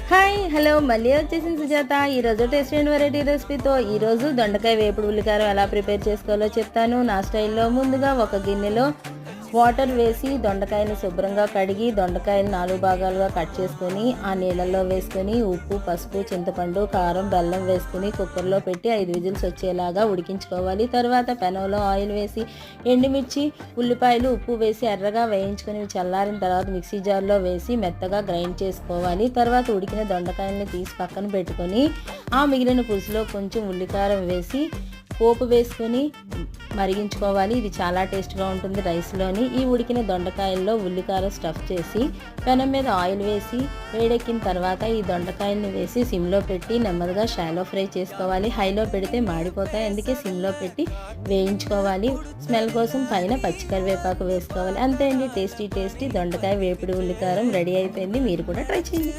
Hi hello మళ్ళీ వచ్చేసింది సుజాత. ఈరోజు టేస్ట్ అండ్ వెరైటీ రెసిపీతో ఈరోజు దొండకాయ వేపుడు ఉల్లికారం ఎలా ప్రిపేర్ చేసుకోవాలో చెప్తాను నా స్టైల్లో. ముందుగా ఒక గిన్నెలో వాటర్ వేసి దొండకాయని శుభ్రంగా కడిగి దొండకాయని 4 భాగాలుగా కట్ చేసుకొని ఆ నీళ్ళల్లో వేసుకొని ఉప్పు, పసుపు, చింతపండు, కారం, బెల్లం వేసుకుని కుక్కర్లో పెట్టి 5 విజిల్స్ వచ్చేలాగా ఉడికించుకోవాలి. తర్వాత పెనంలో ఆయిల్ వేసి ఎండుమిర్చి, ఉల్లిపాయలు, ఉప్పు వేసి ఎర్రగా వేయించుకొని చల్లారిన తర్వాత మిక్సీ జార్లో వేసి మెత్తగా గ్రైండ్ చేసుకోవాలి. తర్వాత ఉడికిన దొండకాయల్ని తీసి పక్కన పెట్టుకొని ఆ మిగిలిన పులుసులో కొంచెం ఉల్లికారం వేసి పోపు వేసుకొని మరిగించుకోవాలి. ఇది చాలా టేస్ట్గా ఉంటుంది రైస్లోని. ఈ ఉడికిన దొండకాయల్లో ఉల్లికారం స్టఫ్ చేసి పెనం మీద ఆయిల్ వేసి వేడెక్కిన తర్వాత ఈ దొండకాయల్ని వేసి సిమ్లో పెట్టి నెమ్మదిగా షాలో ఫ్రై చేసుకోవాలి. హైలో పెడితే మాడిపోతాయి, అందుకే సిమ్లో పెట్టి వేయించుకోవాలి. స్మెల్ కోసం పైన పచ్చికరివేపాకు వేసుకోవాలి. అంతే అండి, టేస్టీ దొండకాయ వేపుడు ఉల్లికారం రెడీ అయిపోయింది. మీరు కూడా ట్రై చేయండి.